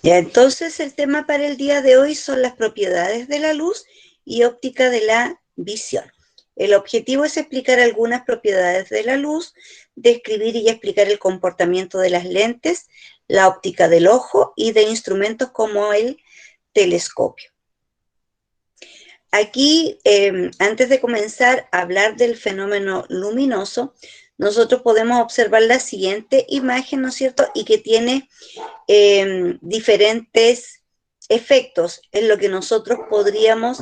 Ya, entonces el tema para el día de hoy son las propiedades de la luz y óptica de la visión. El objetivo es explicar algunas propiedades de la luz, describir y explicar el comportamiento de las lentes, la óptica del ojo y de instrumentos como el telescopio. Aquí, antes de comenzar a hablar del fenómeno luminoso, nosotros podemos observar la siguiente imagen, ¿no es cierto? Y que tiene diferentes efectos en lo que nosotros podríamos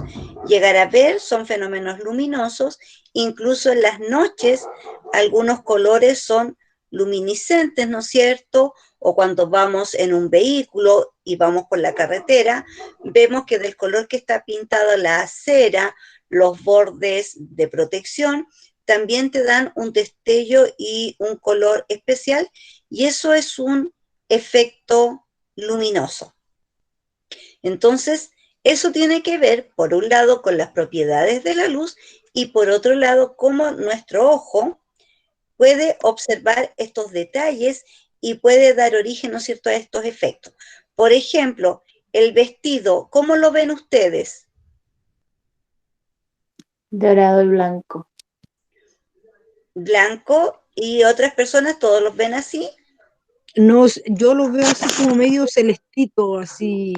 llegar a ver, son fenómenos luminosos, incluso en las noches algunos colores son luminiscentes, ¿no es cierto? O cuando vamos en un vehículo y vamos por la carretera, vemos que del color que está pintada la acera, los bordes de protección, también te dan un destello y un color especial, y eso es un efecto luminoso. Entonces, eso tiene que ver, por un lado, con las propiedades de la luz y por otro lado, cómo nuestro ojo puede observar estos detalles y puede dar origen, ¿no es cierto?, a estos efectos. Por ejemplo, el vestido, ¿cómo lo ven ustedes? Dorado y blanco. Blanco, y otras personas todos los ven así. No, yo lo veo así como medio celestito, así,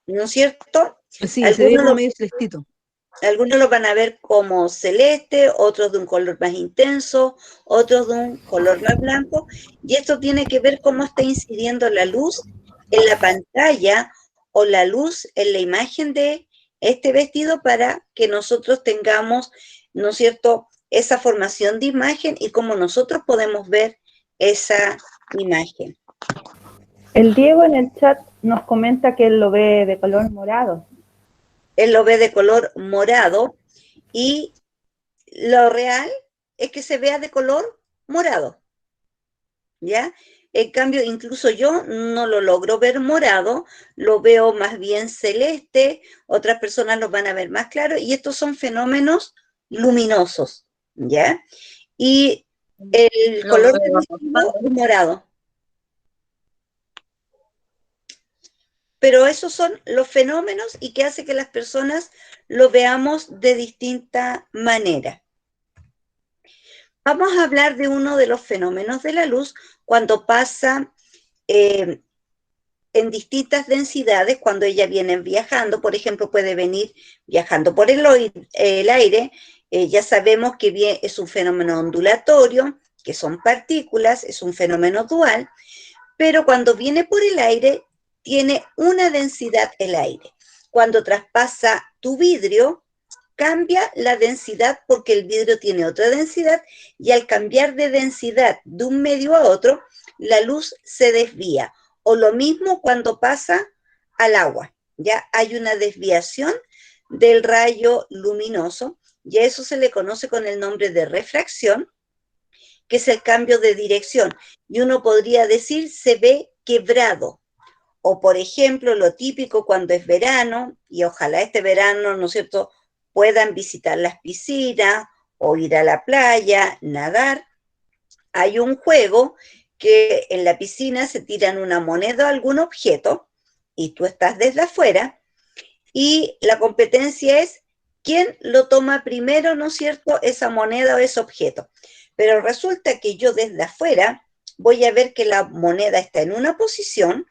¿No es cierto? así, se ve Algunos como lo, medio celestito. algunos lo van a ver como celeste, otros de un color más intenso, otros de un color más blanco, y esto tiene que ver cómo está incidiendo la luz en la pantalla o la luz en la imagen de este vestido para que nosotros tengamos, ¿no es cierto?, esa formación de imagen y cómo nosotros podemos ver esa imagen. El Diego en el chat nos comenta que él lo ve de color morado. Él lo ve de color morado y lo real es que se vea de color morado, ¿ya? En cambio, incluso yo no lo logro ver morado, lo veo más bien celeste, otras personas lo van a ver más claro, y estos son fenómenos luminosos, ¿ya? Y el Lo color del veo vestido rosado. es morado. Pero esos son los fenómenos y que hace que las personas lo veamos de distinta manera. Vamos a hablar de uno de los fenómenos de la luz cuando pasa en distintas densidades, cuando ella viene viajando. Por ejemplo, puede venir viajando por el aire. Ya sabemos que es un fenómeno ondulatorio, que son partículas, es un fenómeno dual, pero cuando viene por el aire, tiene una densidad el aire. Cuando traspasa tu vidrio, cambia la densidad porque el vidrio tiene otra densidad, y al cambiar de densidad de un medio a otro, la luz se desvía. O lo mismo cuando pasa al agua, ya hay una desviación del rayo luminoso, y a eso se le conoce con el nombre de refracción, que es el cambio de dirección. Y uno podría decir, se ve quebrado. O, por ejemplo, lo típico cuando es verano, y ojalá este verano, ¿no es cierto?, puedan visitar las piscinas o ir a la playa, nadar. Hay un juego que en la piscina se tiran una moneda o algún objeto y tú estás desde afuera y la competencia es quién lo toma primero, ¿no es cierto?, esa moneda o ese objeto. Pero resulta que yo desde afuera voy a ver que la moneda está en una posición.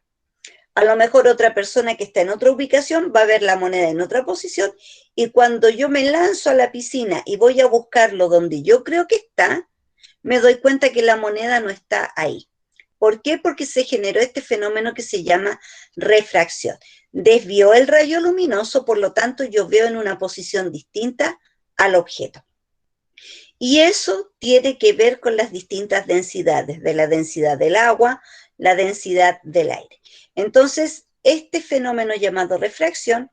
A lo mejor otra persona que está en otra ubicación va a ver la moneda en otra posición, y cuando yo me lanzo a la piscina y voy a buscarlo donde yo creo que está, me doy cuenta que la moneda no está ahí. ¿Por qué? Porque se generó este fenómeno que se llama refracción. Desvió el rayo luminoso, por lo tanto yo veo en una posición distinta al objeto. Y eso tiene que ver con las distintas densidades, de la densidad del agua, la densidad del aire. Entonces, este fenómeno llamado refracción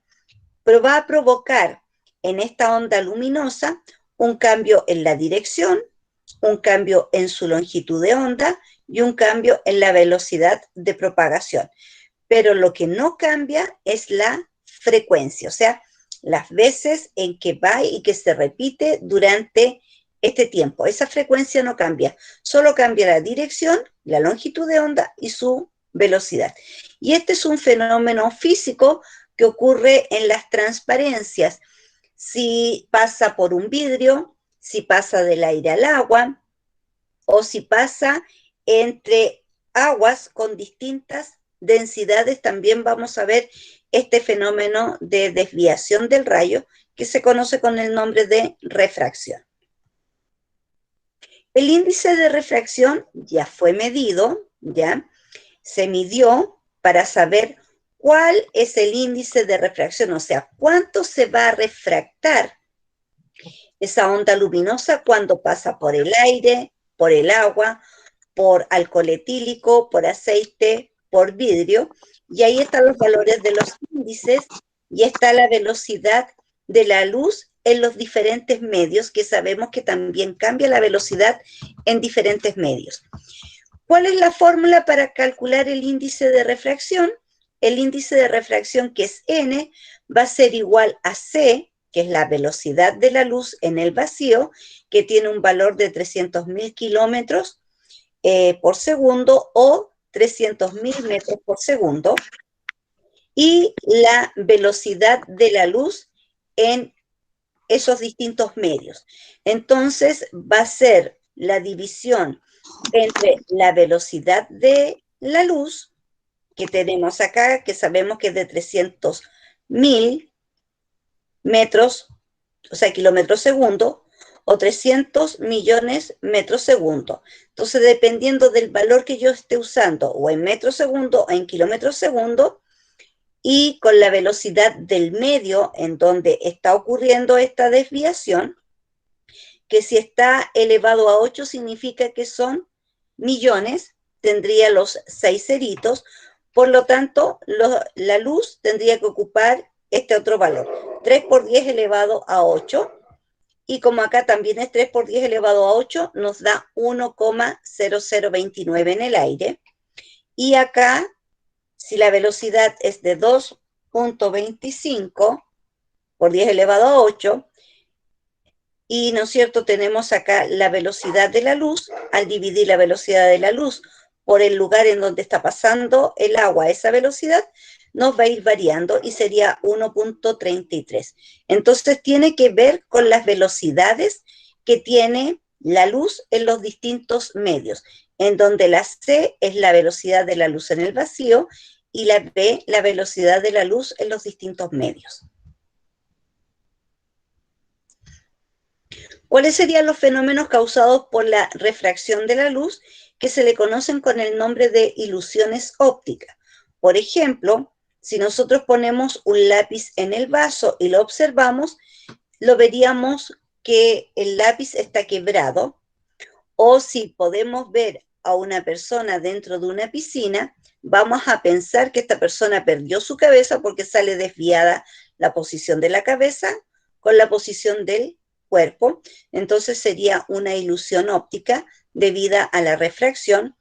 va a provocar en esta onda luminosa un cambio en la dirección, un cambio en su longitud de onda y un cambio en la velocidad de propagación. Pero lo que no cambia es la frecuencia, o sea, las veces en que va y que se repite durante este tiempo. Esa frecuencia no cambia, solo cambia la dirección, la longitud de onda y su velocidad. Y este es un fenómeno físico que ocurre en las transparencias. Si pasa por un vidrio, si pasa del aire al agua, o si pasa entre aguas con distintas densidades, también vamos a ver este fenómeno de desviación del rayo, que se conoce con el nombre de refracción. El índice de refracción ya fue medido, ya se midió para saber cuál es el índice de refracción, o sea, cuánto se va a refractar esa onda luminosa cuando pasa por el aire, por el agua, por alcohol etílico, por aceite, por vidrio, y ahí están los valores de los índices y está la velocidad de la luz en los diferentes medios, que sabemos que también cambia la velocidad en diferentes medios. ¿Cuál es la fórmula para calcular el índice de refracción? El índice de refracción, que es n, va a ser igual a c, que es la velocidad de la luz en el vacío, que tiene un valor de 300.000 kilómetros por segundo o 300.000 metros por segundo, y la velocidad de la luz en esos distintos medios. Entonces va a ser la división entre la velocidad de la luz, que tenemos acá, que sabemos que es de 300.000 metros, o sea, kilómetros segundo, o 300 millones metros segundo. Entonces, dependiendo del valor que yo esté usando, o en metros segundo o en kilómetros segundo, y con la velocidad del medio en donde está ocurriendo esta desviación, que si está elevado a 8 significa que son millones, tendría los 6 ceritos, por lo tanto, la luz tendría que ocupar este otro valor, 3 por 10 elevado a 8, y como acá también es 3 por 10 elevado a 8, nos da 1,0029 en el aire, y acá, si la velocidad es de 2,25 por 10 elevado a 8, y, ¿no es cierto?, tenemos acá la velocidad de la luz, al dividir la velocidad de la luz por el lugar en donde está pasando el agua a esa velocidad, nos va a ir variando y sería 1,33. Entonces tiene que ver con las velocidades que tiene la luz en los distintos medios, en donde la C es la velocidad de la luz en el vacío y la B la velocidad de la luz en los distintos medios. ¿Cuáles serían los fenómenos causados por la refracción de la luz, que se le conocen con el nombre de ilusiones ópticas? Por ejemplo, si nosotros ponemos un lápiz en el vaso y lo observamos, lo veríamos que el lápiz está quebrado, o si podemos ver a una persona dentro de una piscina, vamos a pensar que esta persona perdió su cabeza porque sale desviada la posición de la cabeza con la posición del cuerpo. Entonces sería una ilusión óptica debida a la refracción.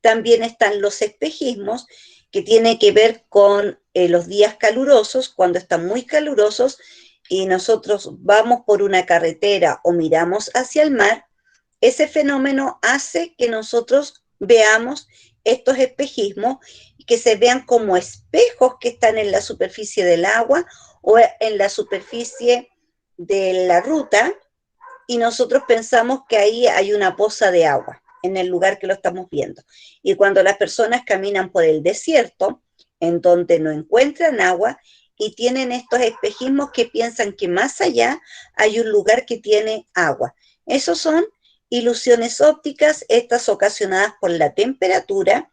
También están los espejismos, que tiene que ver con los días calurosos, cuando están muy calurosos y nosotros vamos por una carretera o miramos hacia el mar. Ese fenómeno hace que nosotros veamos estos espejismos, que se vean como espejos que están en la superficie del agua o en la superficie de la ruta, y nosotros pensamos que ahí hay una poza de agua en el lugar que lo estamos viendo. Y cuando las personas caminan por el desierto, en donde no encuentran agua, y tienen estos espejismos que piensan que más allá hay un lugar que tiene agua. Esos son ilusiones ópticas, estas ocasionadas por la temperatura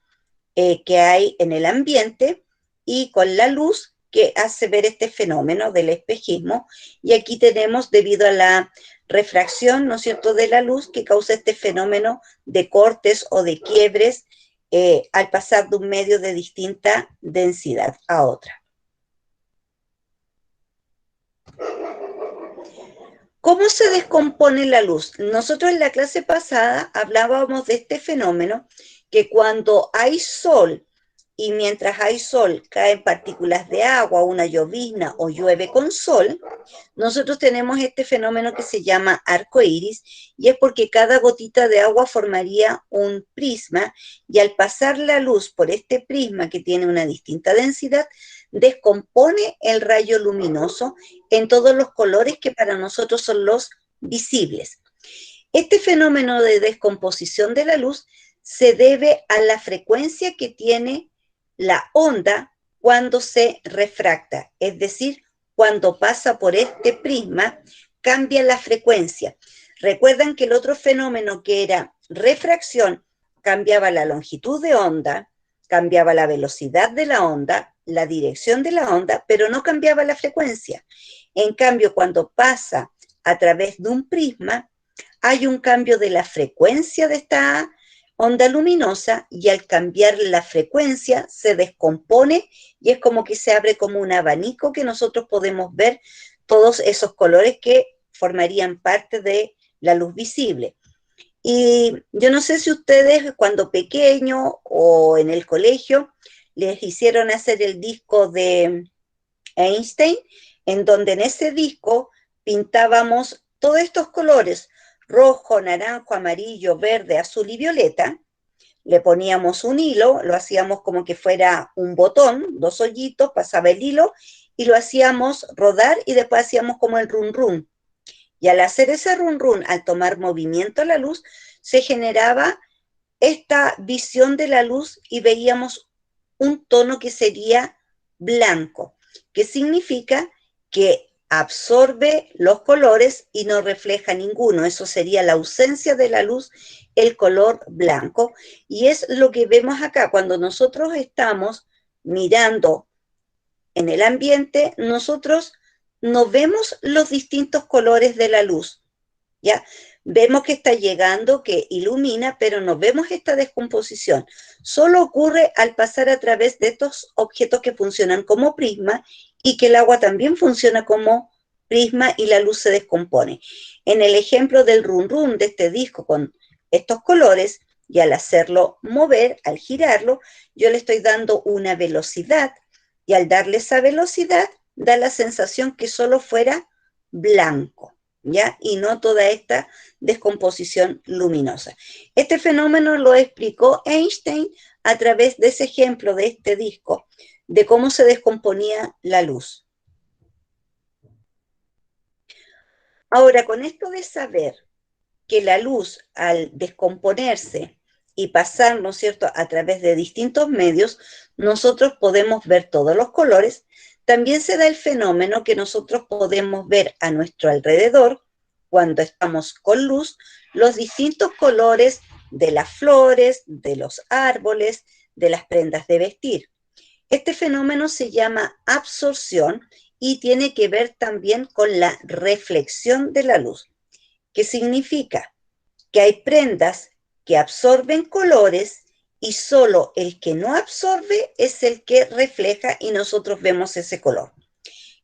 que hay en el ambiente y con la luz, que hace ver este fenómeno del espejismo. Y aquí tenemos, debido a la refracción, ¿no es cierto?, de la luz, que causa este fenómeno de cortes o de quiebres al pasar de un medio de distinta densidad a otra. ¿Cómo se descompone la luz? Nosotros en la clase pasada hablábamos de este fenómeno, que cuando hay sol y mientras hay sol caen partículas de agua, una llovizna o llueve con sol, nosotros tenemos este fenómeno que se llama arco iris, y es porque cada gotita de agua formaría un prisma, y al pasar la luz por este prisma que tiene una distinta densidad, descompone el rayo luminoso en todos los colores que para nosotros son los visibles. Este fenómeno de descomposición de la luz se debe a la frecuencia que tiene la onda cuando se refracta, es decir, cuando pasa por este prisma, cambia la frecuencia. Recuerdan que el otro fenómeno que era refracción cambiaba la longitud de onda, cambiaba la velocidad de la onda, la dirección de la onda, pero no cambiaba la frecuencia. En cambio, cuando pasa a través de un prisma, hay un cambio de la frecuencia de esta onda luminosa, y al cambiar la frecuencia se descompone y es como que se abre como un abanico que nosotros podemos ver todos esos colores que formarían parte de la luz visible. Y yo no sé si ustedes cuando pequeños o en el colegio les hicieron hacer el disco de Einstein, en donde en ese disco pintábamos todos estos colores: rojo, naranjo, amarillo, verde, azul y violeta. Le poníamos un hilo, lo hacíamos como que fuera un botón, dos hoyitos, pasaba el hilo y lo hacíamos rodar, y después hacíamos como el run run. Y al hacer ese run run, al tomar movimiento la luz, se generaba esta visión de la luz y veíamos un tono que sería blanco, que significa que absorbe los colores y no refleja ninguno. Eso sería la ausencia de la luz, el color blanco. Y es lo que vemos acá. Cuando nosotros estamos mirando en el ambiente, nosotros no vemos los distintos colores de la luz, ¿ya? Vemos que está llegando, que ilumina, pero no vemos esta descomposición. Solo ocurre al pasar a través de estos objetos que funcionan como prisma, y que el agua también funciona como prisma y la luz se descompone. En el ejemplo del run run de este disco con estos colores, y al hacerlo mover, al girarlo, yo le estoy dando una velocidad, y al darle esa velocidad da la sensación que solo fuera blanco, ¿ya? Y no toda esta descomposición luminosa. Este fenómeno lo explicó Einstein a través de ese ejemplo de este disco, de cómo se descomponía la luz. Ahora, con esto de saber que la luz, al descomponerse y pasar, ¿no es cierto?, a través de distintos medios, nosotros podemos ver todos los colores, también se da el fenómeno que nosotros podemos ver a nuestro alrededor, cuando estamos con luz, los distintos colores de las flores, de los árboles, de las prendas de vestir. Este fenómeno se llama absorción y tiene que ver también con la reflexión de la luz, que significa que hay prendas que absorben colores y solo el que no absorbe es el que refleja y nosotros vemos ese color.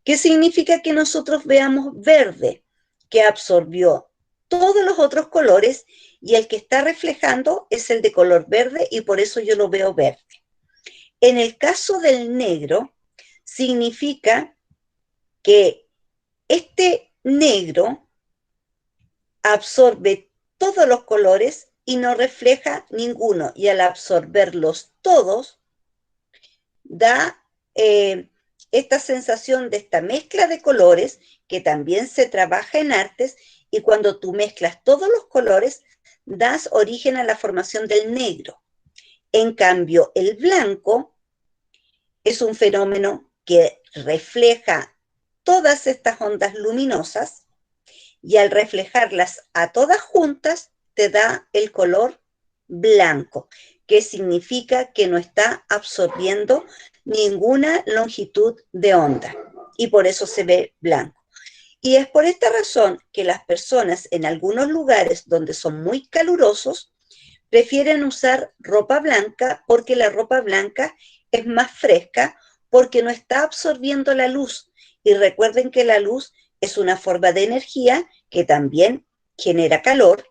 ¿Qué significa que nosotros veamos verde? Que absorbió todos los otros colores y el que está reflejando es el de color verde, y por eso yo lo veo verde. En el caso del negro, significa que este negro absorbe todos los colores y no refleja ninguno, y al absorberlos todos da esta sensación de esta mezcla de colores, que también se trabaja en artes, y cuando tú mezclas todos los colores das origen a la formación del negro. En cambio, el blanco es un fenómeno que refleja todas estas ondas luminosas, y al reflejarlas a todas juntas te da el color blanco, que significa que no está absorbiendo ninguna longitud de onda, y por eso se ve blanco. Y es por esta razón que las personas en algunos lugares donde son muy calurosos prefieren usar ropa blanca, porque la ropa blanca es más fresca, porque no está absorbiendo la luz. Y recuerden que la luz es una forma de energía que también genera calor.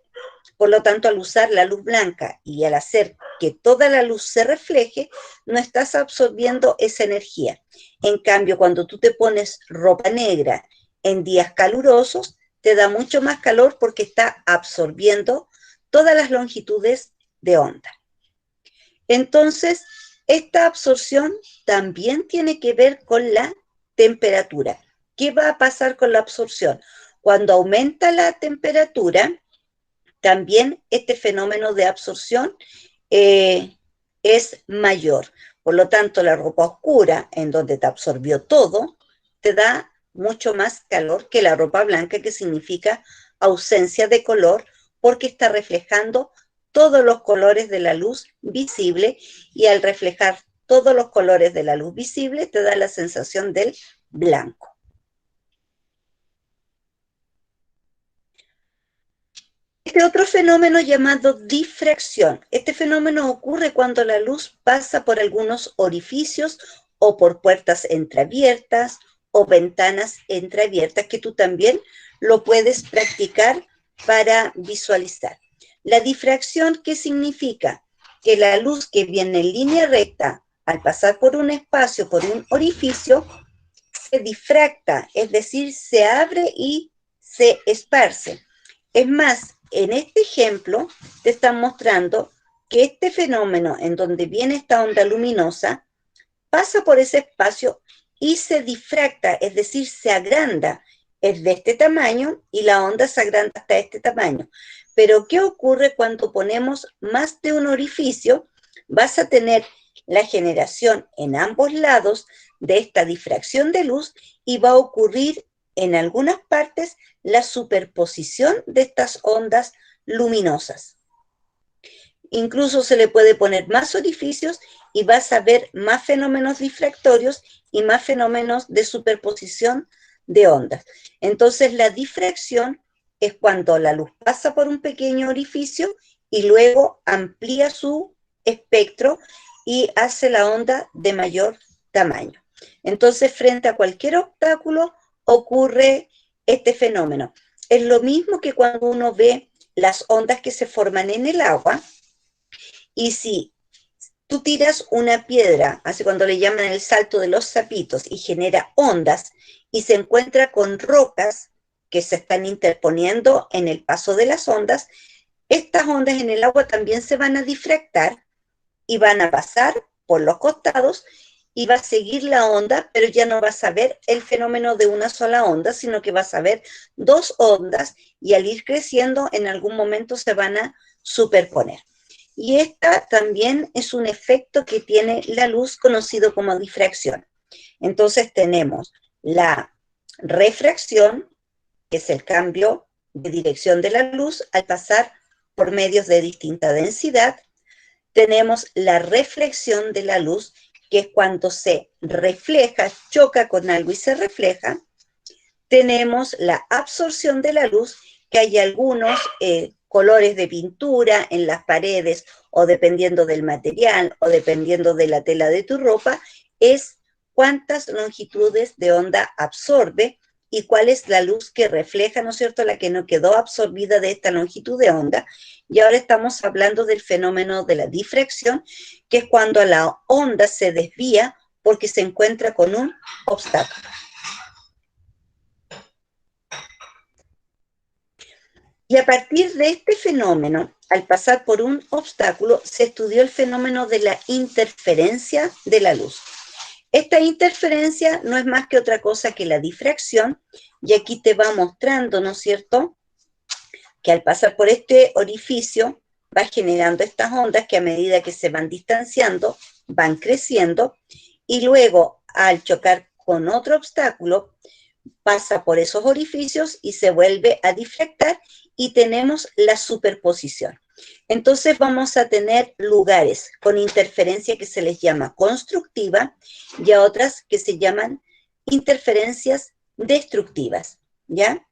Por lo tanto, al usar la luz blanca y al hacer que toda la luz se refleje, no estás absorbiendo esa energía. En cambio, cuando tú te pones ropa negra en días calurosos, te da mucho más calor porque está absorbiendo todas las longitudes de onda. Entonces, esta absorción también tiene que ver con la temperatura. ¿Qué va a pasar con la absorción? Cuando aumenta la temperatura, también este fenómeno de absorción es mayor. Por lo tanto, la ropa oscura, en donde te absorbió todo, te da mucho más calor que la ropa blanca, que significa ausencia de color, porque está reflejando todos los colores de la luz visible, y al reflejar todos los colores de la luz visible, te da la sensación del blanco. Este otro fenómeno llamado difracción. Este fenómeno ocurre cuando la luz pasa por algunos orificios o por puertas entreabiertas o ventanas entreabiertas, que tú también lo puedes practicar para visualizar. La difracción, ¿qué significa? Que la luz que viene en línea recta al pasar por un espacio, por un orificio, se difracta, es decir, se abre y se esparce. Es más, en este ejemplo te están mostrando que este fenómeno en donde viene esta onda luminosa pasa por ese espacio y se difracta, es decir, se agranda, es de este tamaño y la onda se agranda hasta este tamaño. Pero ¿qué ocurre cuando ponemos más de un orificio? Vas a tener la generación en ambos lados de esta difracción de luz y va a ocurrir en algunas partes la superposición de estas ondas luminosas. Incluso se le puede poner más orificios y vas a ver más fenómenos difractorios y más fenómenos de superposición de ondas. Entonces la difracción es cuando la luz pasa por un pequeño orificio y luego amplía su espectro y hace la onda de mayor tamaño. Entonces, frente a cualquier obstáculo ocurre este fenómeno. Es lo mismo que cuando uno ve las ondas que se forman en el agua, y si tú tiras una piedra, así cuando le llaman el salto de los sapitos, y genera ondas, y se encuentra con rocas que se están interponiendo en el paso de las ondas, estas ondas en el agua también se van a difractar y van a pasar por los costados y va a seguir la onda, pero ya no vas a ver el fenómeno de una sola onda, sino que vas a ver dos ondas y al ir creciendo en algún momento se van a superponer. Y esta también es un efecto que tiene la luz conocido como difracción. Entonces tenemos la refracción, que es el cambio de dirección de la luz al pasar por medios de distinta densidad. Tenemos la reflexión de la luz, que es cuando se refleja, choca con algo y se refleja. Tenemos la absorción de la luz, que hay algunos colores de pintura en las paredes, o dependiendo del material, o dependiendo de la tela de tu ropa, es cuántas longitudes de onda absorbe y cuál es la luz que refleja, ¿no es cierto?, la que no quedó absorbida de esta longitud de onda. Y ahora estamos hablando del fenómeno de la difracción, que es cuando la onda se desvía porque se encuentra con un obstáculo. Y a partir de este fenómeno, al pasar por un obstáculo, se estudió el fenómeno de la interferencia de la luz. Esta interferencia no es más que otra cosa que la difracción, y aquí te va mostrando, ¿no es cierto?, que al pasar por este orificio va generando estas ondas que a medida que se van distanciando, van creciendo, y luego al chocar con otro obstáculo, pasa por esos orificios y se vuelve a difractar y tenemos la superposición. Entonces vamos a tener lugares con interferencia que se les llama constructiva y a otras que se llaman interferencias destructivas, ¿ya?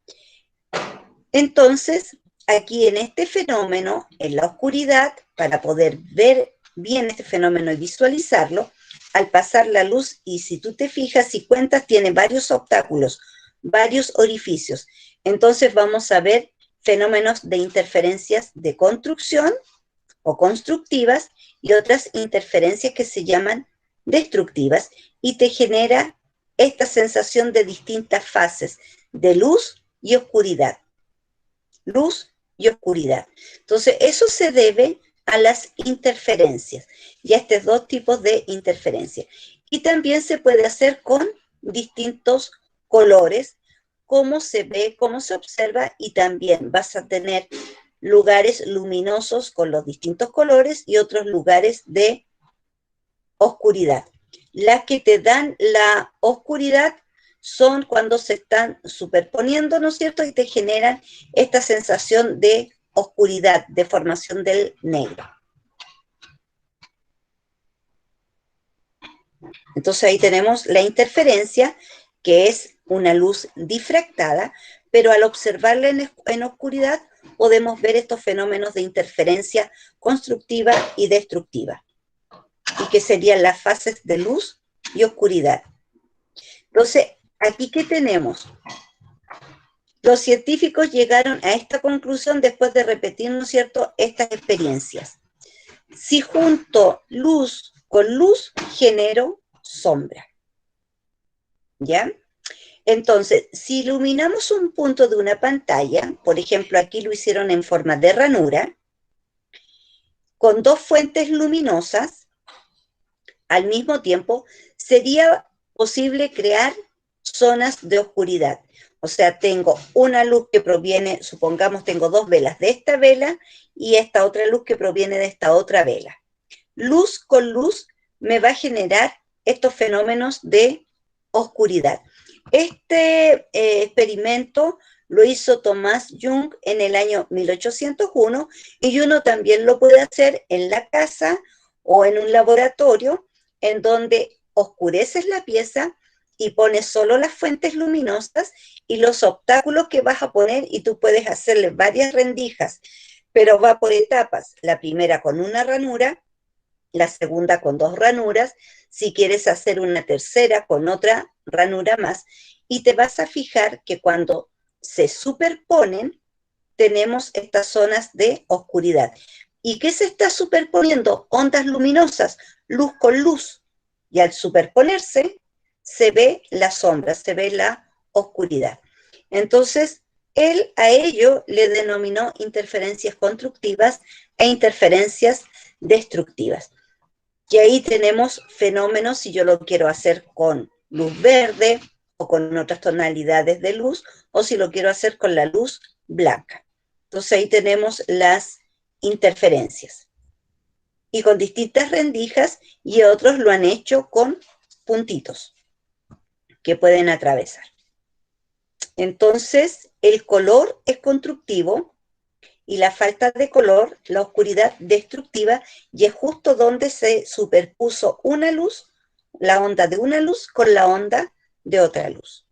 Entonces, aquí en este fenómeno, en la oscuridad, para poder ver bien este fenómeno y visualizarlo, al pasar la luz, y si tú te fijas y cuentas, tiene varios obstáculos, varios orificios. Entonces vamos a ver fenómenos de interferencias de construcción o constructivas y otras interferencias que se llaman destructivas y te genera esta sensación de distintas fases de luz y oscuridad. Luz y oscuridad. Entonces, eso se debe a las interferencias y a estos dos tipos de interferencias. Y también se puede hacer con distintos colores, cómo se ve, cómo se observa, y también vas a tener lugares luminosos con los distintos colores y otros lugares de oscuridad. Las que te dan la oscuridad son cuando se están superponiendo, ¿no es cierto? Y te generan esta sensación de oscuridad, de formación del negro. Entonces ahí tenemos la interferencia, que es una luz difractada, pero al observarla en oscuridad podemos ver estos fenómenos de interferencia constructiva y destructiva, y que serían las fases de luz y oscuridad. Entonces, aquí, ¿qué tenemos? Los científicos llegaron a esta conclusión después de repetir, ¿no es cierto?, estas experiencias. Si junto luz con luz, genero sombra. ¿Ya? Entonces, si iluminamos un punto de una pantalla, por ejemplo, aquí lo hicieron en forma de ranura, con dos fuentes luminosas, al mismo tiempo, sería posible crear zonas de oscuridad. O sea, tengo una luz que proviene, supongamos tengo dos velas de esta vela y esta otra luz que proviene de esta otra vela. Luz con luz me va a generar estos fenómenos de oscuridad. Este experimento lo hizo Thomas Young en el año 1801 y uno también lo puede hacer en la casa o en un laboratorio en donde oscureces la pieza y pones solo las fuentes luminosas y los obstáculos que vas a poner, y tú puedes hacerle varias rendijas, pero va por etapas. La primera con una ranura, la segunda con dos ranuras, si quieres hacer una tercera con otra ranura más, y te vas a fijar que cuando se superponen, tenemos estas zonas de oscuridad. ¿Y qué se está superponiendo? Ondas luminosas, luz con luz, y al superponerse, se ve la sombra, se ve la oscuridad. Entonces, él a ello le denominó interferencias constructivas e interferencias destructivas. Y ahí tenemos fenómenos, si yo lo quiero hacer con luz verde o con otras tonalidades de luz, o si lo quiero hacer con la luz blanca. Entonces ahí tenemos las interferencias. Y con distintas rendijas, y otros lo han hecho con puntitos que pueden atravesar. Entonces, el color es constructivo y la falta de color, la oscuridad destructiva, y es justo donde se superpuso una luz, la onda de una luz con la onda de otra luz.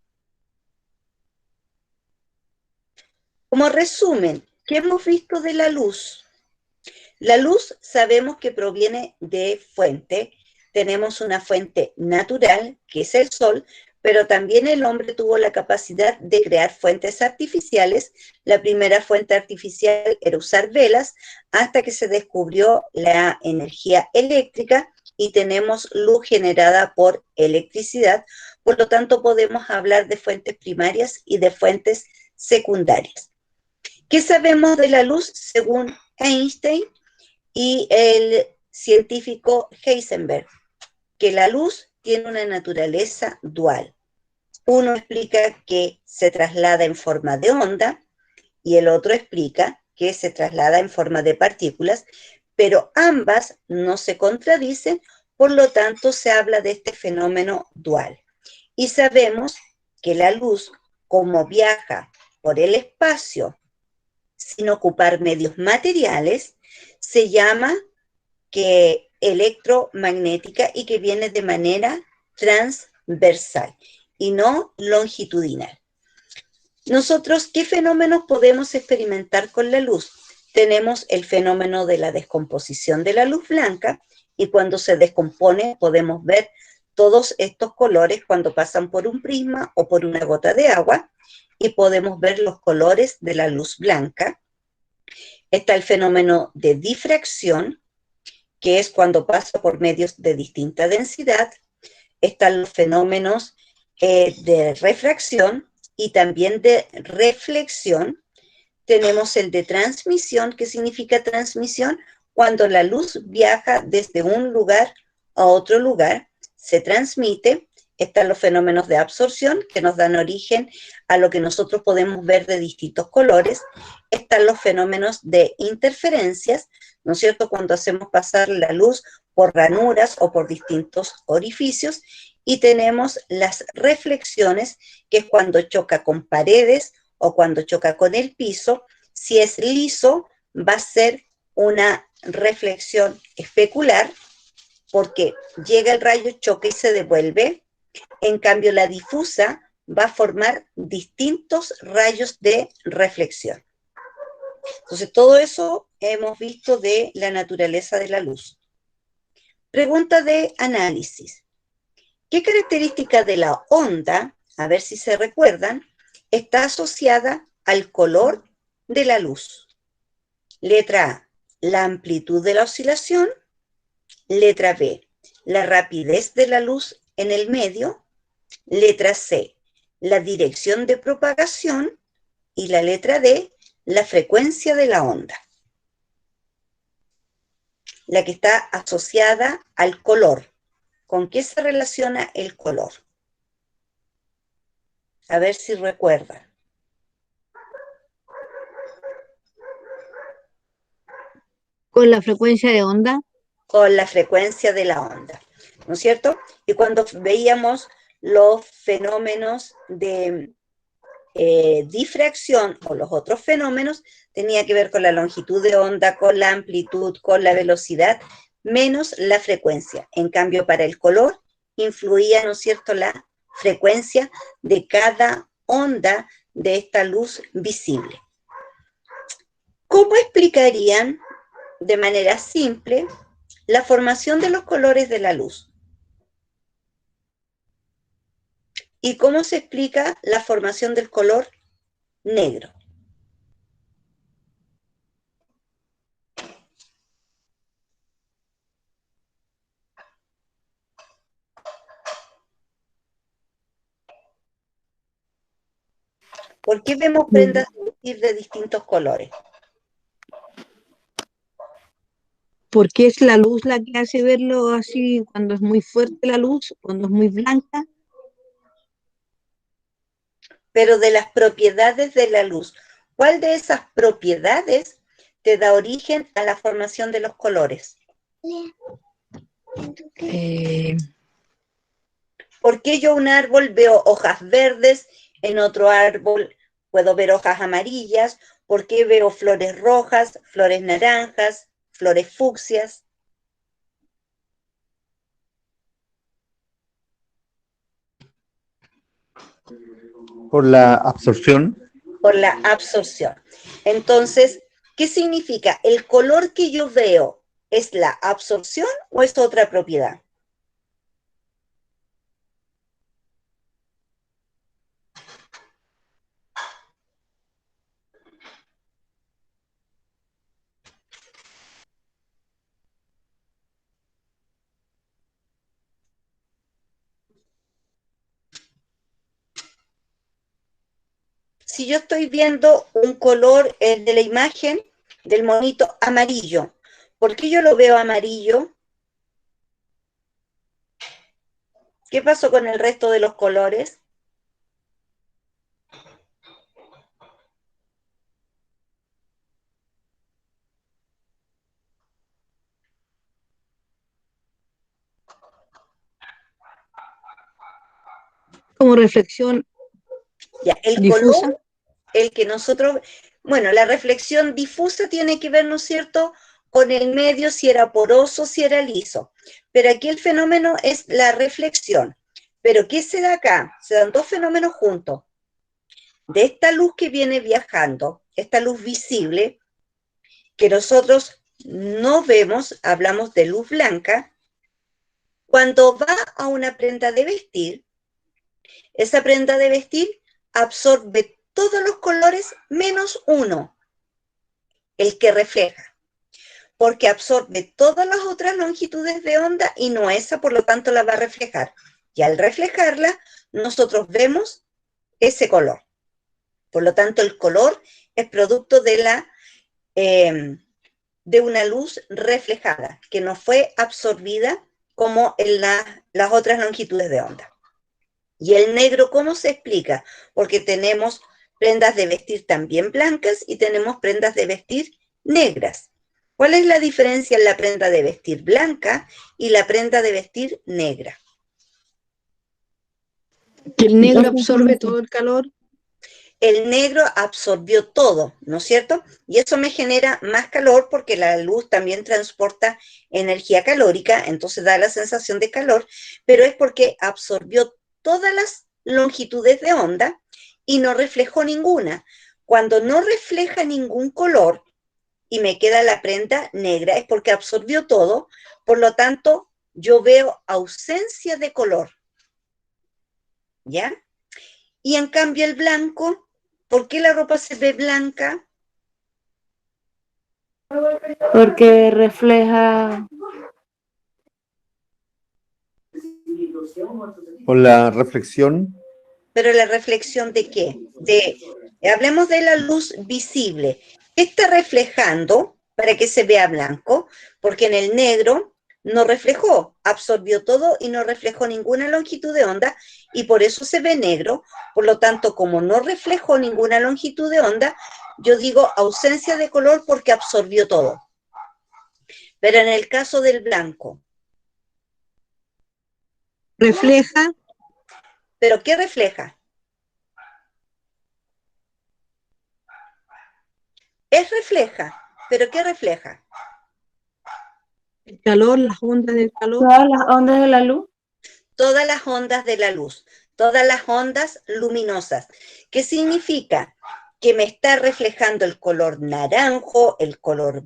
Como resumen, ¿qué hemos visto de la luz? La luz sabemos que proviene de fuente. Tenemos una fuente natural, que es el sol, pero también el hombre tuvo la capacidad de crear fuentes artificiales. La primera fuente artificial era usar velas, hasta que se descubrió la energía eléctrica y tenemos luz generada por electricidad. Por lo tanto, podemos hablar de fuentes primarias y de fuentes secundarias. ¿Qué sabemos de la luz según Einstein y el científico Heisenberg? Que la luz tiene una naturaleza dual. Uno explica que se traslada en forma de onda y el otro explica que se traslada en forma de partículas, pero ambas no se contradicen, por lo tanto se habla de este fenómeno dual. Y sabemos que la luz, como viaja por el espacio sin ocupar medios materiales, se llama que electromagnética y que viene de manera transversal y no longitudinal. Nosotros, ¿qué fenómenos podemos experimentar con la luz? Tenemos el fenómeno de la descomposición de la luz blanca, y cuando se descompone podemos ver todos estos colores cuando pasan por un prisma o por una gota de agua, y podemos ver los colores de la luz blanca. Está el fenómeno de difracción, que es cuando pasa por medios de distinta densidad. Están los fenómenos de refracción y también de reflexión. Tenemos el de transmisión, que significa transmisión, cuando la luz viaja desde un lugar a otro lugar, se transmite. Están los fenómenos de absorción, que nos dan origen a lo que nosotros podemos ver de distintos colores. Están los fenómenos de interferencias, ¿no es cierto?, cuando hacemos pasar la luz por ranuras o por distintos orificios. Y tenemos las reflexiones, que es cuando choca con paredes o cuando choca con el piso. Si es liso, va a ser una reflexión especular, porque llega el rayo, choca y se devuelve. En cambio, la difusa va a formar distintos rayos de reflexión. Entonces, todo eso hemos visto de la naturaleza de la luz. Pregunta de análisis. ¿Qué característica de la onda, a ver si se recuerdan, está asociada al color de la luz? Letra A, la amplitud de la oscilación. Letra B, la rapidez de la luz en el medio. Letra C, la dirección de propagación. Y la letra D, la frecuencia de la onda. La que está asociada al color. ¿Con qué se relaciona el color? A ver si recuerdan. Con la frecuencia de onda. Con la frecuencia de la onda, ¿no es cierto? Y cuando veíamos los fenómenos de difracción o los otros fenómenos, tenía que ver con la longitud de onda, con la amplitud, con la velocidad, menos la frecuencia. En cambio, para el color influía, ¿no es cierto?, la frecuencia de cada onda de esta luz visible. ¿Cómo explicarían de manera simple la formación de los colores de la luz? ¿Y cómo se explica la formación del color negro? ¿Por qué vemos prendas de vestir de distintos colores? Porque es la luz la que hace verlo así, cuando es muy fuerte la luz, cuando es muy blanca. Pero de las propiedades de la luz, ¿cuál de esas propiedades te da origen a la formación de los colores? ¿Por qué yo un árbol veo hojas verdes, en otro árbol puedo ver hojas amarillas? ¿Por qué veo flores rojas, flores naranjas, flores fucsias? Por la absorción. Por la absorción. Entonces, ¿qué significa? ¿El color que yo veo es la absorción o es otra propiedad? Si yo estoy viendo un color de la imagen del monito amarillo, ¿por qué yo lo veo amarillo? ¿Qué pasó con el resto de los colores? Como reflexión Ya, el difusa. color, el que nosotros, bueno, la reflexión difusa tiene que ver, ¿no es cierto?, con el medio, si era poroso, si era liso. Pero aquí el fenómeno es la reflexión. ¿Pero qué se da acá? Se dan dos fenómenos juntos. De esta luz que viene viajando, esta luz visible, que nosotros no vemos, hablamos de luz blanca, cuando va a una prenda de vestir, esa prenda de vestir absorbe todos los colores menos uno, el que refleja, porque absorbe todas las otras longitudes de onda y no esa, por lo tanto la va a reflejar. Y al reflejarla, nosotros vemos ese color. Por lo tanto, el color es producto de una luz reflejada, que no fue absorbida como en las otras longitudes de onda. Y el negro, ¿cómo se explica? Porque tenemos prendas de vestir también blancas y tenemos prendas de vestir negras. ¿Cuál es la diferencia en la prenda de vestir blanca y la prenda de vestir negra? Que el negro absorbe todo el calor. El negro absorbió todo, ¿no es cierto? Y eso me genera más calor porque la luz también transporta energía calórica, entonces da la sensación de calor, pero es porque absorbió todas las longitudes de onda y no reflejó ninguna. Cuando no refleja ningún color y me queda la prenda negra es porque absorbió todo, por lo tanto yo veo ausencia de color, ¿ya? Y en cambio el blanco, ¿por qué la ropa se ve blanca? Porque refleja. Por la reflexión. ¿Pero la reflexión de qué? Hablemos de la luz visible. ¿Qué está reflejando para que se vea blanco? Porque en el negro no reflejó, absorbió todo y no reflejó ninguna longitud de onda y por eso se ve negro. Por lo tanto, como no reflejó ninguna longitud de onda, yo digo ausencia de color porque absorbió todo. Pero en el caso del blanco, Refleja. ¿pero qué refleja? Es refleja, pero ¿qué refleja? El calor, las ondas del calor. Todas las ondas de la luz. Todas las ondas de la luz, todas las ondas luminosas. ¿Qué significa? Que me está reflejando el color naranjo, el color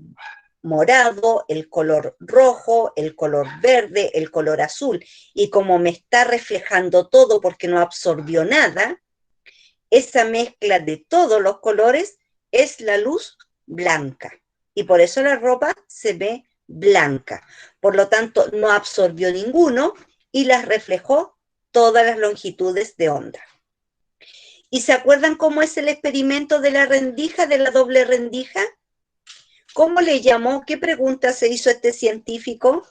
morado, el color rojo, el color verde, el color azul. Y como me está reflejando todo porque no absorbió nada, esa mezcla de todos los colores es la luz blanca. Y por eso la ropa se ve blanca. Por lo tanto, no absorbió ninguno y las reflejó todas las longitudes de onda. ¿Y se acuerdan cómo es el experimento de la rendija, de la doble rendija? ¿Cómo le llamó? ¿Qué pregunta se hizo este científico?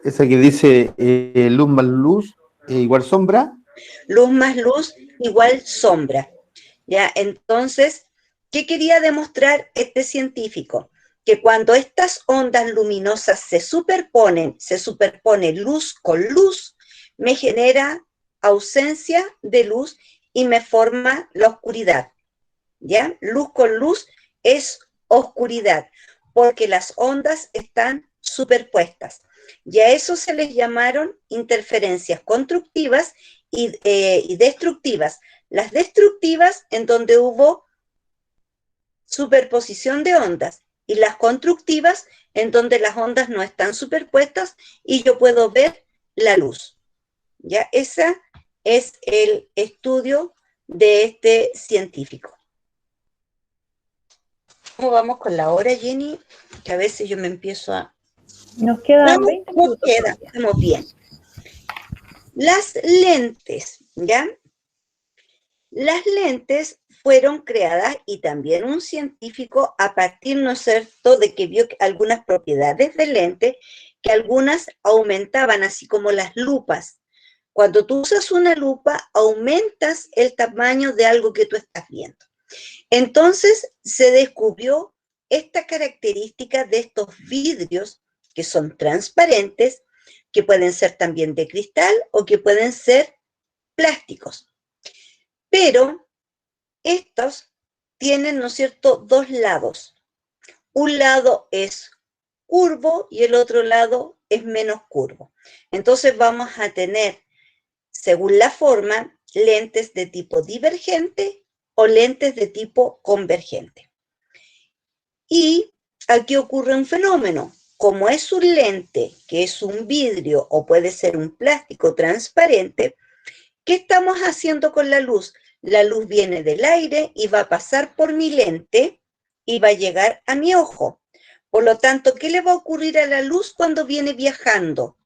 Esa que dice luz más luz igual sombra. Luz más luz igual sombra. ¿Ya? Entonces, ¿qué quería demostrar este científico? Que cuando estas ondas luminosas se superpone luz con luz, me genera ausencia de luz y me forma la oscuridad. ¿Ya? Luz con luz es oscuridad, porque las ondas están superpuestas. Y a eso se les llamaron interferencias constructivas y destructivas. Las destructivas en donde hubo superposición de ondas y las constructivas en donde las ondas no están superpuestas y yo puedo ver la luz. ¿Ya? Ese es el estudio de este científico. ¿Cómo vamos con la hora, Jenny? Que a veces yo me empiezo a... Nos quedan No, 20 nos minutos. queda, estamos bien. Las lentes, ¿ya? Las lentes fueron creadas y también un científico a partir, ¿no es cierto?, de que vio algunas propiedades del lente, que algunas aumentaban, así como las lupas. Cuando tú usas una lupa, aumentas el tamaño de algo que tú estás viendo. Entonces se descubrió esta característica de estos vidrios que son transparentes, que pueden ser también de cristal o que pueden ser plásticos. Pero estos tienen, ¿no es cierto?, dos lados. Un lado es curvo y el otro lado es menos curvo. Entonces vamos a tener, según la forma, lentes de tipo divergente o lentes de tipo convergente. Y aquí ocurre un fenómeno. Como es un lente que es un vidrio o puede ser un plástico transparente, ¿Qué estamos haciendo con la luz? La luz viene del aire y va a pasar por mi lente y va a llegar a mi ojo. Por lo tanto, ¿qué le va a ocurrir a la luz cuando viene viajando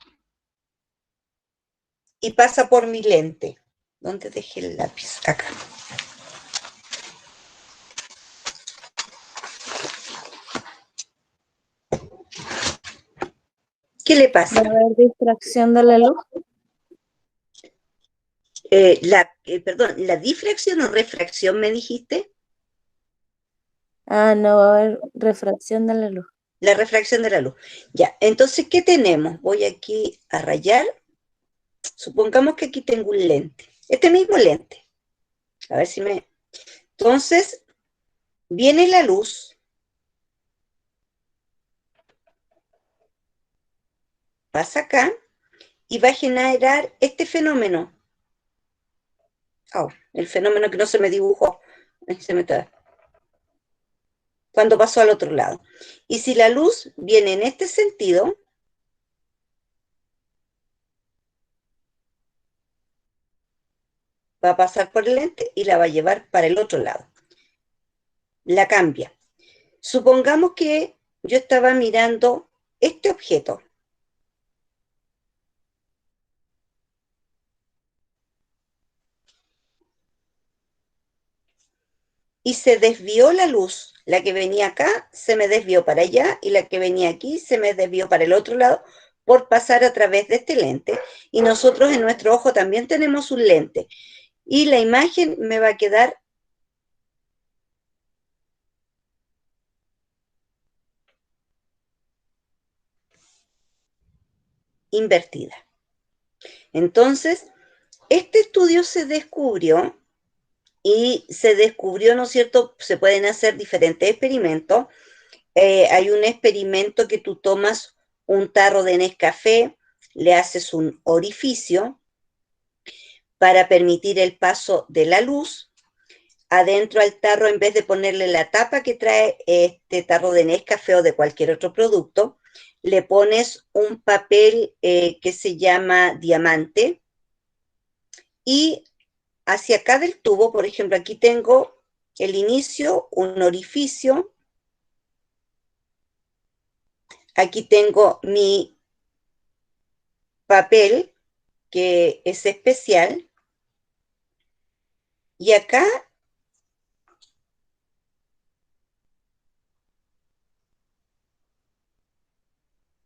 y pasa por mi lente? ¿Dónde dejé el lápiz? Acá. ¿Qué le pasa? ¿Va a haber distracción de la luz? Perdón, ¿la difracción o refracción me dijiste? Ah, no va a haber refracción de la luz. La refracción de la luz. Ya, entonces, ¿qué tenemos? Voy aquí a rayar. Supongamos que aquí tengo un lente. Este mismo lente. A ver si me... Entonces, viene la luz. Pasa acá y va a generar este fenómeno. Oh, el fenómeno que no se me dibujó. Se me está... Cuando pasó al otro lado. Y si la luz viene en este sentido, va a pasar por el lente y la va a llevar para el otro lado. La cambia. Supongamos que yo estaba mirando este objeto. Y se desvió la luz. La que venía acá se me desvió para allá y la que venía aquí se me desvió para el otro lado por pasar a través de este lente. Y nosotros en nuestro ojo también tenemos un lente. Y la imagen me va a quedar invertida. Entonces, este estudio se descubrió y se descubrió, ¿no es cierto? Se pueden hacer diferentes experimentos. Hay un experimento que tú tomas un tarro de Nescafé, le haces un orificio para permitir el paso de la luz. Adentro al tarro, en vez de ponerle la tapa que trae este tarro de Nescafé o de cualquier otro producto, le pones un papel que se llama diamante y hacia acá del tubo, por ejemplo, aquí tengo el inicio, un orificio. Aquí tengo mi papel, que es especial. Y acá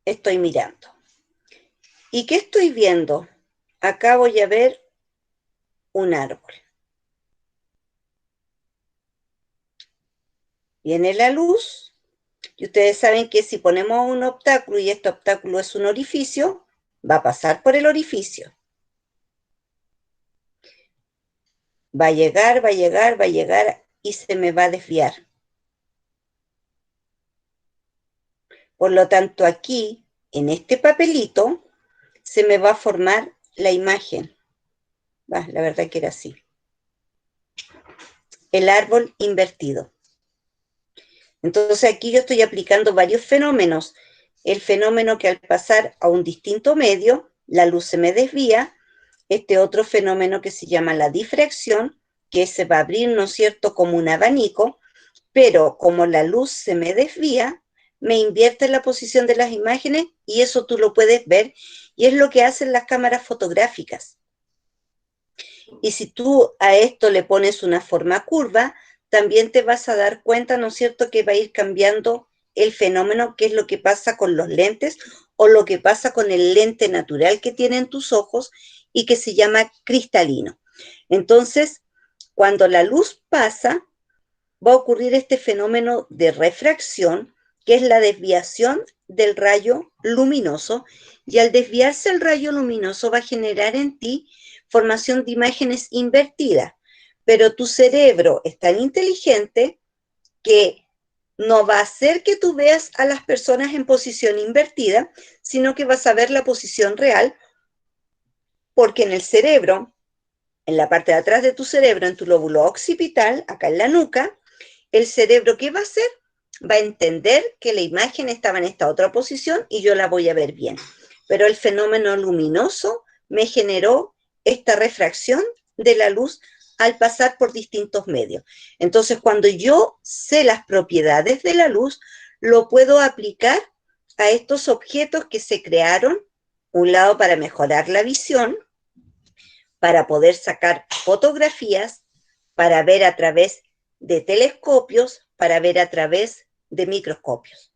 estoy mirando. ¿Y qué estoy viendo? Acá voy a ver un árbol. Viene la luz. Y ustedes saben que si ponemos un obstáculo y este obstáculo es un orificio, va a pasar por el orificio. Va a llegar, va a llegar, va a llegar y se me va a desviar. Por lo tanto, aquí, en este papelito, se me va a formar la imagen. La verdad que era así. El árbol invertido. Entonces aquí yo estoy aplicando varios fenómenos. El fenómeno que al pasar a un distinto medio, la luz se me desvía. Este otro fenómeno que se llama la difracción, que se va a abrir, ¿no es cierto?, como un abanico, pero como la luz se me desvía, me invierte la posición de las imágenes y eso tú lo puedes ver y es lo que hacen las cámaras fotográficas. Y si tú a esto le pones una forma curva, también te vas a dar cuenta, ¿no es cierto?, que va a ir cambiando el fenómeno, que es lo que pasa con los lentes o lo que pasa con el lente natural que tienen tus ojos y que se llama cristalino. Entonces, cuando la luz pasa, va a ocurrir este fenómeno de refracción, que es la desviación del rayo luminoso, y al desviarse el rayo luminoso va a generar en ti formación de imágenes invertidas, pero tu cerebro es tan inteligente que no va a hacer que tú veas a las personas en posición invertida, sino que vas a ver la posición real, porque en el cerebro, en la parte de atrás de tu cerebro, en tu lóbulo occipital, acá en la nuca, el cerebro, ¿qué va a hacer? Va a entender que la imagen estaba en esta otra posición y yo la voy a ver bien. Pero el fenómeno luminoso me generó esta refracción de la luz al pasar por distintos medios. Entonces, cuando yo sé las propiedades de la luz, lo puedo aplicar a estos objetos que se crearon, un lado para mejorar la visión, para poder sacar fotografías, para ver a través de telescopios, para ver a través de microscopios.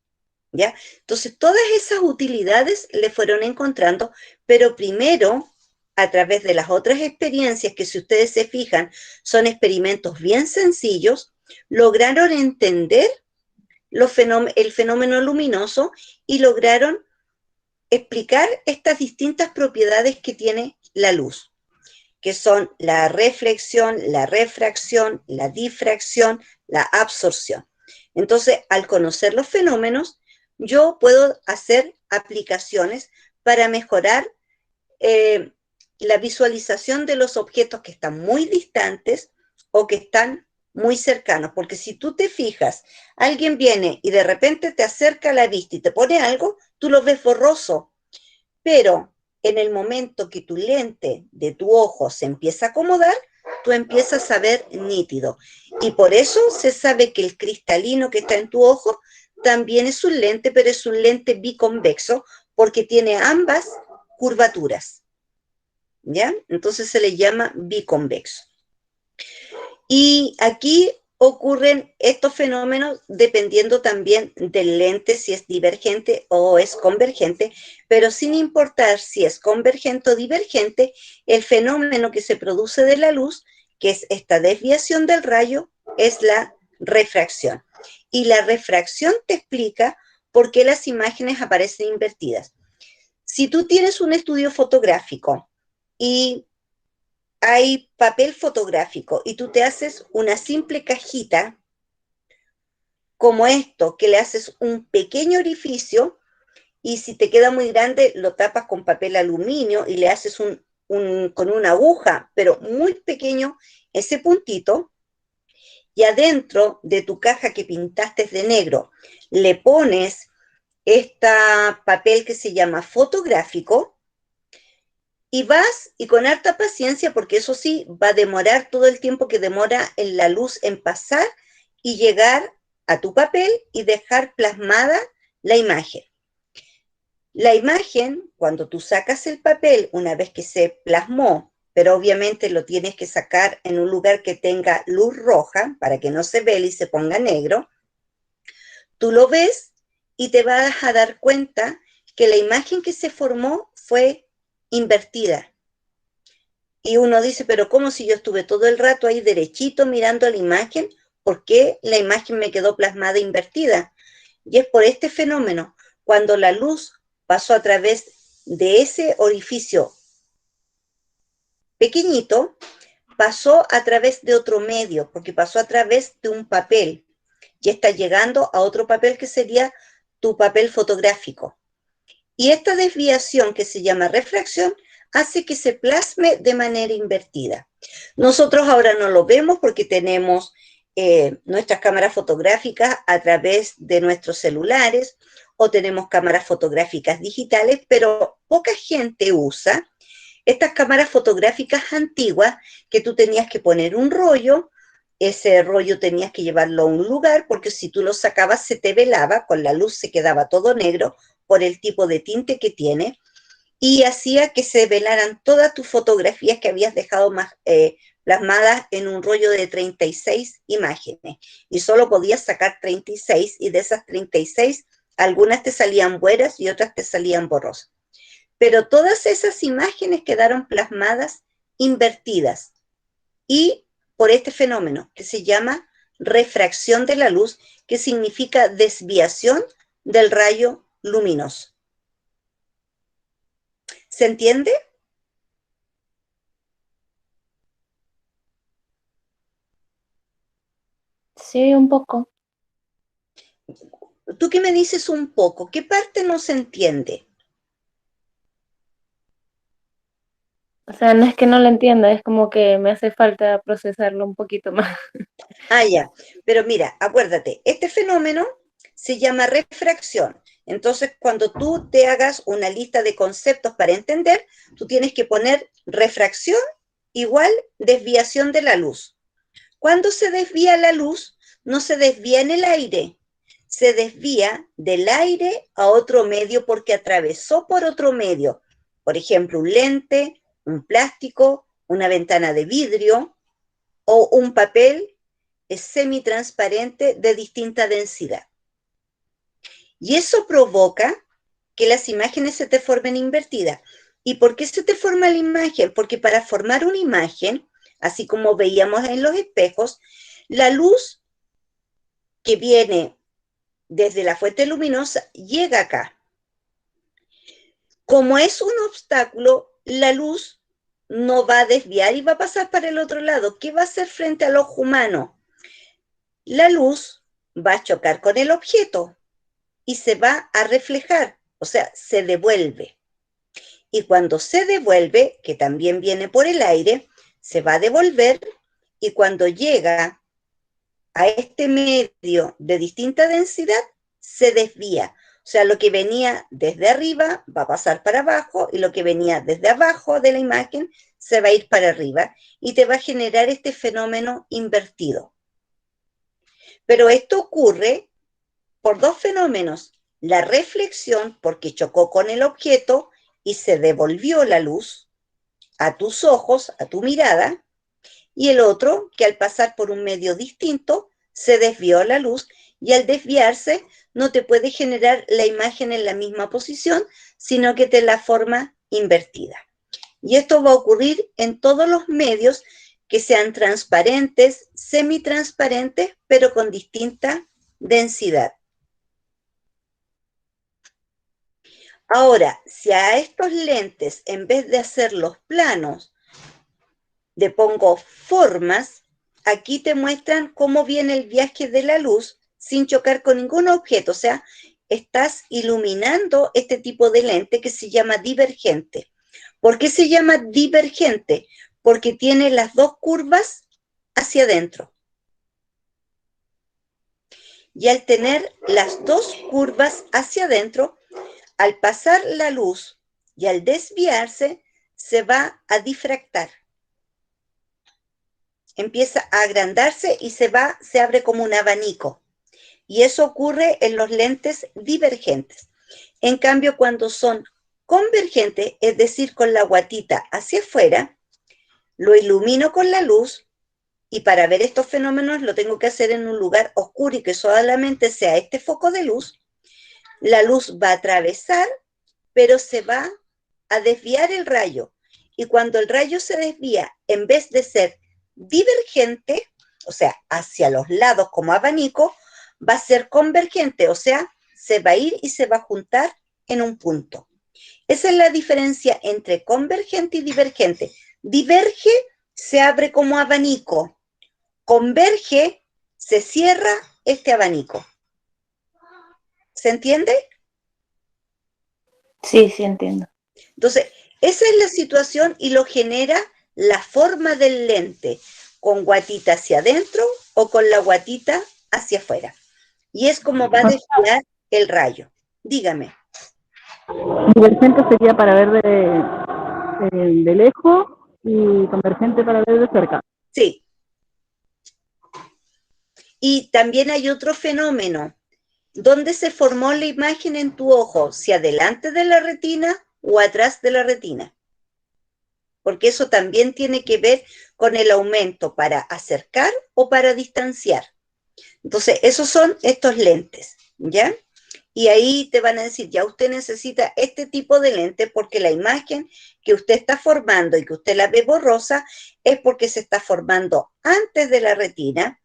¿Ya? Entonces, todas esas utilidades le fueron encontrando, pero primero, a través de las otras experiencias, que si ustedes se fijan, son experimentos bien sencillos, lograron entender el fenómeno luminoso y lograron explicar estas distintas propiedades que tiene la luz, que son la reflexión, la refracción, la difracción, la absorción. Entonces, al conocer los fenómenos, yo puedo hacer aplicaciones para mejorar la visualización de los objetos que están muy distantes o que están muy cercanos, porque si tú te fijas, alguien viene y de repente te acerca la vista y te pone algo, tú lo ves borroso, pero en el momento que tu lente de tu ojo se empieza a acomodar, tú empiezas a ver nítido. Y por eso se sabe que el cristalino que está en tu ojo también es un lente, pero es un lente biconvexo, porque tiene ambas curvaturas. ¿Ya? Entonces se le llama biconvexo. Y aquí ocurren estos fenómenos dependiendo también del lente, si es divergente o es convergente, pero sin importar si es convergente o divergente, el fenómeno que se produce de la luz, que es esta desviación del rayo, es la refracción. Y la refracción te explica por qué las imágenes aparecen invertidas. Si tú tienes un estudio fotográfico y hay papel fotográfico y tú te haces una simple cajita como esto, que le haces un pequeño orificio y si te queda muy grande lo tapas con papel aluminio y le haces con una aguja, pero muy pequeño ese puntito, y adentro de tu caja que pintaste de negro le pones este papel que se llama fotográfico, y vas y con harta paciencia, porque eso sí, va a demorar todo el tiempo que demora en la luz en pasar y llegar a tu papel y dejar plasmada la imagen. La imagen, cuando tú sacas el papel, una vez que se plasmó, pero obviamente lo tienes que sacar en un lugar que tenga luz roja para que no se vele y se ponga negro, tú lo ves y te vas a dar cuenta que la imagen que se formó fue invertida. Y uno dice, pero ¿cómo si yo estuve todo el rato ahí derechito mirando la imagen? ¿Por qué la imagen me quedó plasmada invertida? Y es por este fenómeno. Cuando la luz pasó a través de ese orificio pequeñito, pasó a través de otro medio, porque pasó a través de un papel. Y está llegando a otro papel que sería tu papel fotográfico. Y esta desviación, que se llama refracción, hace que se plasme de manera invertida. Nosotros ahora no lo vemos porque tenemos nuestras cámaras fotográficas a través de nuestros celulares o tenemos cámaras fotográficas digitales, pero poca gente usa estas cámaras fotográficas antiguas que tú tenías que poner un rollo, ese rollo tenías que llevarlo a un lugar porque si tú lo sacabas se te velaba, con la luz se quedaba todo negro por el tipo de tinte que tiene, y hacía que se velaran todas tus fotografías que habías dejado plasmadas en un rollo de 36 imágenes, y solo podías sacar 36, y de esas 36, algunas te salían buenas y otras te salían borrosas. Pero todas esas imágenes quedaron plasmadas invertidas, y por este fenómeno que se llama refracción de la luz, que significa desviación del rayo luminoso. ¿Se entiende? Sí, un poco. ¿Tú qué me dices un poco? ¿Qué parte no se entiende? O sea, no es que no lo entienda, es como que me hace falta procesarlo un poquito más. Ah, ya. Pero mira, acuérdate, este fenómeno se llama refracción. Entonces, cuando tú te hagas una lista de conceptos para entender, tú tienes que poner refracción igual desviación de la luz. Cuando se desvía la luz, no se desvía en el aire, se desvía del aire a otro medio porque atravesó por otro medio. Por ejemplo, un lente, un plástico, una ventana de vidrio o un papel semitransparente de distinta densidad. Y eso provoca que las imágenes se te formen invertidas. ¿Y por qué se te forma la imagen? Porque para formar una imagen, así como veíamos en los espejos, la luz que viene desde la fuente luminosa llega acá. Como es un obstáculo, la luz no va a desviar y va a pasar para el otro lado. ¿Qué va a hacer frente al ojo humano? La luz va a chocar con el objeto y se va a reflejar, o sea, se devuelve. Y cuando se devuelve, que también viene por el aire, se va a devolver y cuando llega a este medio de distinta densidad, se desvía. O sea, lo que venía desde arriba va a pasar para abajo y lo que venía desde abajo de la imagen se va a ir para arriba y te va a generar este fenómeno invertido. Pero esto ocurre por dos fenómenos. La reflexión, porque chocó con el objeto y se devolvió la luz a tus ojos, a tu mirada, y el otro, que al pasar por un medio distinto, se desvió la luz y al desviarse no te puede generar la imagen en la misma posición, sino que te la forma invertida. Y esto va a ocurrir en todos los medios que sean transparentes, semitransparentes, pero con distinta densidad. Ahora, si a estos lentes, en vez de hacerlos planos, le pongo formas, aquí te muestran cómo viene el viaje de la luz sin chocar con ningún objeto. O sea, estás iluminando este tipo de lente que se llama divergente. ¿Por qué se llama divergente? Porque tiene las dos curvas hacia adentro. Y al tener las dos curvas hacia adentro, al pasar la luz y al desviarse, se va a difractar. Empieza a agrandarse y se abre como un abanico. Y eso ocurre en los lentes divergentes. En cambio, cuando son convergentes, es decir, con la guatita hacia afuera, lo ilumino con la luz y para ver estos fenómenos lo tengo que hacer en un lugar oscuro y que solamente sea este foco de luz. La luz va a atravesar, pero se va a desviar el rayo. Y cuando el rayo se desvía, en vez de ser divergente, o sea, hacia los lados como abanico, va a ser convergente, o sea, se va a ir y se va a juntar en un punto. Esa es la diferencia entre convergente y divergente. Diverge, se abre como abanico. Converge, se cierra este abanico. ¿Se entiende? Sí, sí entiendo. Entonces, esa es la situación y lo genera la forma del lente, con guatita hacia adentro o con la guatita hacia afuera. Y es como va a desviar el rayo. Dígame. Divergente sería para ver de lejos y convergente para ver de cerca. Sí. Y también hay otro fenómeno. ¿Dónde se formó la imagen en tu ojo? ¿Si adelante de la retina o atrás de la retina? Porque eso también tiene que ver con el aumento para acercar o para distanciar. Entonces, esos son estos lentes, ¿ya? Y ahí te van a decir, ya usted necesita este tipo de lente porque la imagen que usted está formando y que usted la ve borrosa es porque se está formando antes de la retina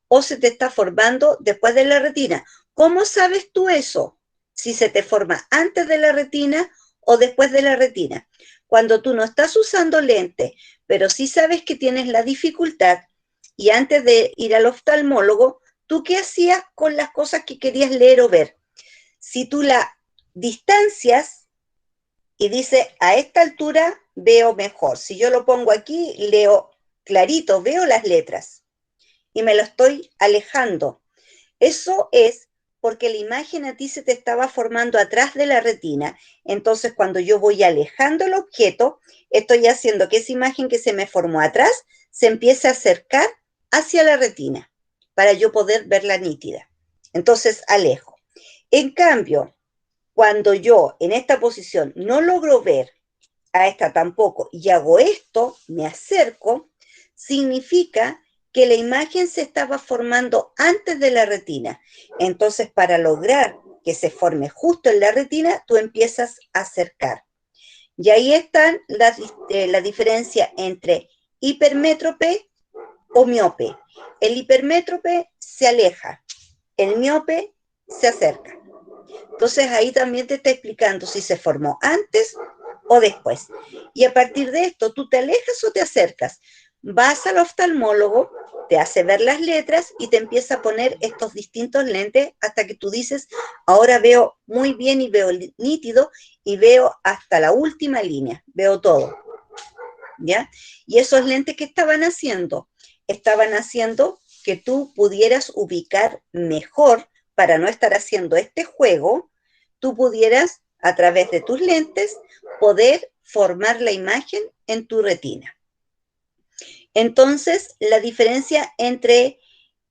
o se te está formando después de la retina. ¿Cómo sabes tú eso? Si se te forma antes de la retina o después de la retina. Cuando tú no estás usando lente, pero sí sabes que tienes la dificultad y antes de ir al oftalmólogo, ¿tú qué hacías con las cosas que querías leer o ver? Si tú la distancias y dices, a esta altura veo mejor. Si yo lo pongo aquí, leo clarito, veo las letras y me lo estoy alejando. Eso es porque la imagen a ti se te estaba formando atrás de la retina. Entonces, cuando yo voy alejando el objeto, estoy haciendo que esa imagen que se me formó atrás se empiece a acercar hacia la retina para yo poder verla nítida. Entonces, alejo. En cambio, cuando yo en esta posición no logro ver a esta tampoco y hago esto, me acerco, significa que la imagen se estaba formando antes de la retina. Entonces, para lograr que se forme justo en la retina, tú empiezas a acercar. Y ahí está la diferencia entre hipermétrope o miope. El hipermétrope se aleja, el miope se acerca. Entonces ahí también te está explicando si se formó antes o después. Y a partir de esto, tú te alejas o te acercas. Vas al oftalmólogo, te hace ver las letras y te empieza a poner estos distintos lentes hasta que tú dices, ahora veo muy bien y veo nítido y veo hasta la última línea, veo todo. ¿Ya? Y esos lentes, ¿qué estaban haciendo? Estaban haciendo que tú pudieras ubicar mejor, para no estar haciendo este juego, tú pudieras, a través de tus lentes, poder formar la imagen en tu retina. Entonces, la diferencia entre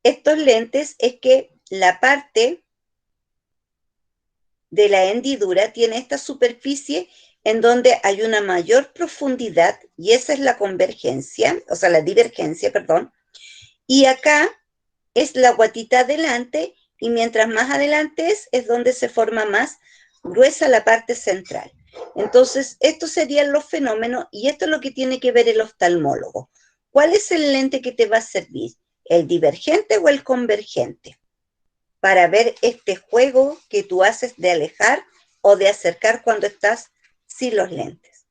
estos lentes es que la parte de la hendidura tiene esta superficie en donde hay una mayor profundidad, y esa es la convergencia, o sea, la divergencia, perdón, y acá es la guatita adelante, y mientras más adelante es donde se forma más gruesa la parte central. Entonces, estos serían los fenómenos, y esto es lo que tiene que ver el oftalmólogo. ¿Cuál es el lente que te va a servir? ¿El divergente o el convergente? Para ver este juego que tú haces de alejar o de acercar cuando estás sin los lentes.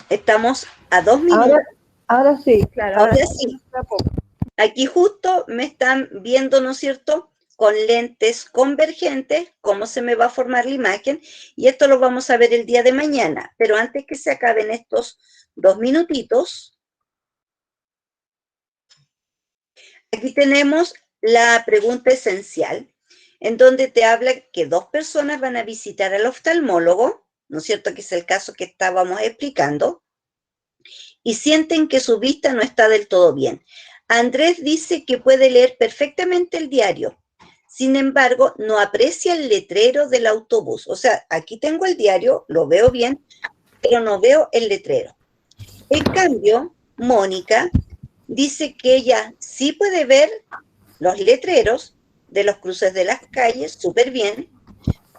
Estamos a 2 minutos. Ahora sí, claro. Ahora sí. Aquí justo me están viendo, ¿no es cierto?, con lentes convergentes, cómo se me va a formar la imagen, y esto lo vamos a ver el día de mañana. Pero antes que se acaben estos 2 minutitos, aquí tenemos la pregunta esencial, en donde te habla que 2 personas van a visitar al oftalmólogo, ¿no es cierto?, que es el caso que estábamos explicando, y sienten que su vista no está del todo bien. Andrés dice que puede leer perfectamente el diario, sin embargo, no aprecia el letrero del autobús. O sea, aquí tengo el diario, lo veo bien, pero no veo el letrero. En cambio, Mónica dice que ella sí puede ver los letreros de los cruces de las calles súper bien,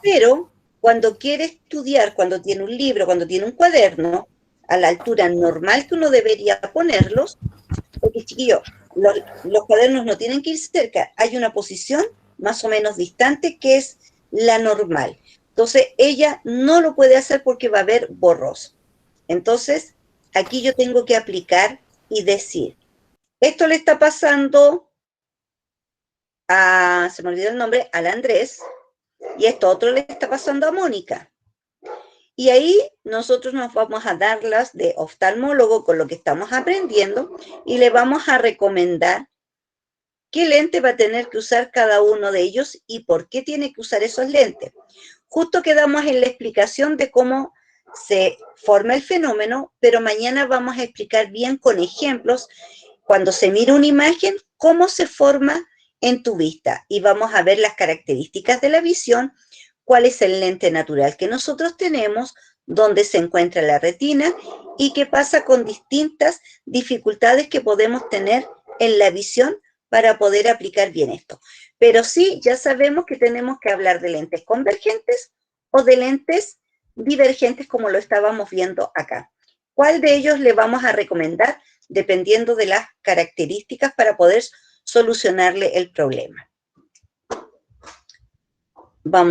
pero cuando quiere estudiar, cuando tiene un libro, cuando tiene un cuaderno, a la altura normal que uno debería ponerlos, porque chiquillos, los cuadernos no tienen que ir cerca, hay una posición más o menos distante que es la normal. Entonces ella no lo puede hacer porque va a ver borroso. Entonces aquí yo tengo que aplicar y decir, esto le está pasando a, se me olvidó el nombre, al Andrés, y esto otro le está pasando a Mónica. Y ahí nosotros nos vamos a dar las de oftalmólogo con lo que estamos aprendiendo y le vamos a recomendar qué lente va a tener que usar cada uno de ellos y por qué tiene que usar esos lentes. Justo quedamos en la explicación de cómo se forma el fenómeno, pero mañana vamos a explicar bien con ejemplos, cuando se mira una imagen, cómo se forma en tu vista. Y vamos a ver las características de la visión, cuál es el lente natural que nosotros tenemos, dónde se encuentra la retina y qué pasa con distintas dificultades que podemos tener en la visión para poder aplicar bien esto. Pero sí, ya sabemos que tenemos que hablar de lentes convergentes o de lentes divergentes como lo estábamos viendo acá. ¿Cuál de ellos le vamos a recomendar dependiendo de las características para poder solucionarle el problema? Vamos